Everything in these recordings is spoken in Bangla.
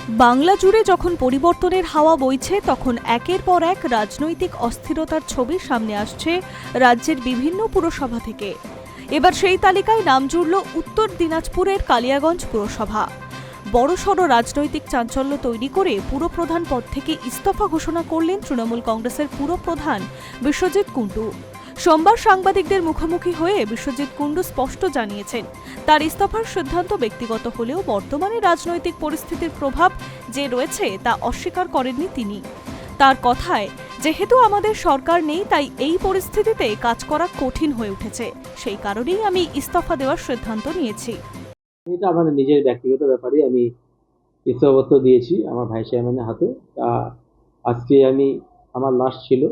বাংলা জুড়ে যখন পরিবর্তনের হাওয়া বইছে তখন একের পর এক রাজনৈতিক অস্থিরতার ছবি সামনে আসছে রাজ্যের বিভিন্ন পুরসভা থেকে। এবার সেই তালিকায় নাম জুড়ল উত্তর দিনাজপুরের কালিয়াগঞ্জ পুরসভা। বড়সড় রাজনৈতিক চাঞ্চল্য তৈরি করে পুরপ্রধান পদ থেকে ইস্তফা ঘোষণা করলেন তৃণমূল কংগ্রেসের পুরপ্রধান বিশ্বজিৎ কুণ্ডু। সোমবার সাংবাদিকদের মুখোমুখি হয়ে বিশ্বজিৎ কুণ্ডু স্পষ্ট জানিয়েছেন, তার ইস্তফার সিদ্ধান্ত ব্যক্তিগত হলেও বর্তমানে রাজনৈতিক পরিস্থিতির প্রভাব যে রয়েছে তা অস্বীকার করেননি তিনি। তার কথায়, যেহেতু আমাদের সরকার নেই তাই এই পরিস্থিতিতে কাজ করা কঠিন হয়ে উঠেছে, সেই কারণেই আমি ইস্তফা দেওয়ার সিদ্ধান্ত নিয়েছি। এটা আমার নিজের ব্যক্তিগত ব্যাপারে আমি ইস্তফাপত্র দিয়েছি আমার ভাইস চেয়ারম্যানের হাতে। আজকে আমার লাস্ট ছিল,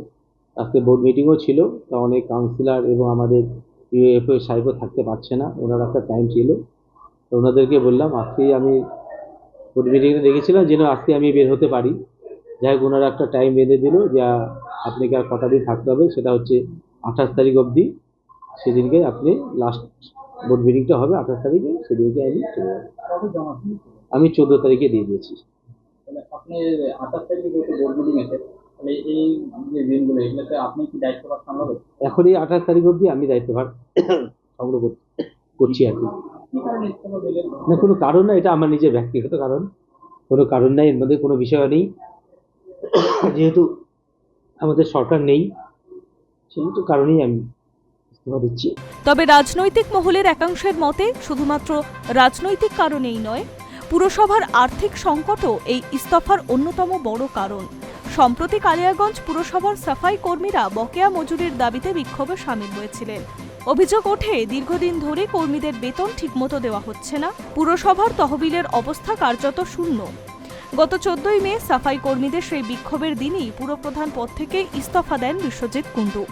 আজকে বোর্ড মিটিংও ছিল। তা অনেক কাউন্সিলর এবং আমাদের ইউএফও সাহেবও থাকতে পারছে না, ওনার একটা টাইম ছিল। তো ওনাদেরকে বললাম আজকেই আমি বোর্ড মিটিংয়ে দেখেছিলাম যেন আজকে আমি বের হতে পারি। যাই হোক, ওনারা একটা টাইম বেঁধে দিল যে আপনাকে আর কটা দিন থাকতে হবে, সেটা হচ্ছে 28 তারিখ অবধি। সেদিনকে আপনি লাস্ট বোর্ড মিটিংটা হবে 28 তারিখে, সেদিনকে আমি চলে যাবো। আমি 14 তারিখে দিয়ে দিয়েছি। আপনি 28 তারিখে যেহেতু বোর্ড মিটিং আছে, তাহলে এই যে দিনগুলো এগুলোতে আপনি কি দায়িত্বভার সামলাবেন? এখন এই 28 তারিখ অবধি আমি দায়িত্বভার সংগ্রহ করছি আর কি। না, কোনো কারণ না, এটা আমার নিজের ব্যক্তিগত কারণ, কোনো কারণ নাই, এর মধ্যে কোনো বিষয় নেই। যেহেতু আমাদের সরকার নেই, সেহেতু কারণেই আমি ইস্তফা দিচ্ছি। তবে রাজনৈতিক মহলের একাংশের মতে শুধুমাত্র রাজনৈতিক কারণেই নয়, পুরসভার আর্থিক সংকটও এই ইস্তফার অন্যতম বড় কারণ। সম্প্রতি কালিয়াগঞ্জ পুরসভার সাফাই কর্মীরা বকেয়া মজুরির দাবিতে বিক্ষোভে সামিল হয়েছিলেন। অভিযোগ ওঠে, দীর্ঘদিন ধরে কর্মীদের বেতন ঠিকমতো দেওয়া হচ্ছে না, পুরসভার তহবিলের অবস্থা কার্যত শূন্য। গত 14ই মে সাফাই কর্মীদের সেই বিক্ষোভের দিনই পুরপ্রধান পদ থেকে ইস্তফা দেন বিশ্বজিৎ কুণ্ডু।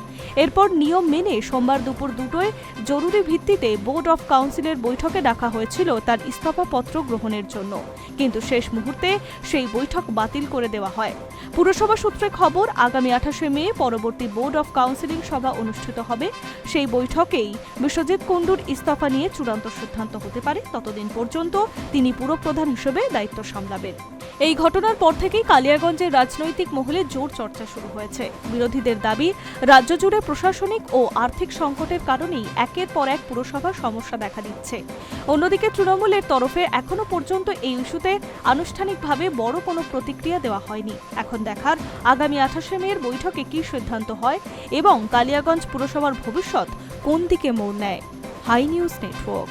এরপর নিয়ম মেনে সোমবার দুপুর 2টায় জরুরি ভিত্তিতে বোর্ড অফ কাউন্সিলের বৈঠকে ডাকা হয়েছিল তার ইস্তফাপত্র গ্রহণের জন্য, কিন্তু শেষ মুহূর্তে সেই বৈঠক বাতিল করে দেওয়া হয়। পুরসভা সূত্রে খবর, আগামী 28শে মে পরবর্তী বোর্ড অফ কাউন্সিলিং সভা অনুষ্ঠিত হবে। সেই বৈঠকেই বিশ্বজিৎ কুণ্ডুর ইস্তফা নিয়ে চূড়ান্ত সিদ্ধান্ত হতে পারে। ততদিন পর্যন্ত তিনি পুরপ্রধান হিসেবে দায়িত্ব সামলাবেন। এই ঘটনার পর থেকেই কালিয়াগঞ্জের রাজনৈতিক মহলে জোর চর্চা শুরু হয়েছে। বিরোধীদের দাবি, রাজ্য জুড়ে প্রশাসনিক ও আর্থিক সংকটের কারণেই একের পর এক পুরসভার সমস্যা দেখা দিচ্ছে। অন্যদিকে তৃণমূলের তরফে এখনো পর্যন্ত এই ইস্যুতে আনুষ্ঠানিকভাবে বড় কোনো প্রতিক্রিয়া দেওয়া হয়নি। এখন দেখার আগামী 28শে মের বৈঠকে কী সিদ্ধান্ত হয় এবং কালিয়াগঞ্জ পুরসভার ভবিষ্যৎ কোন দিকে মোড় নেয়। High News network.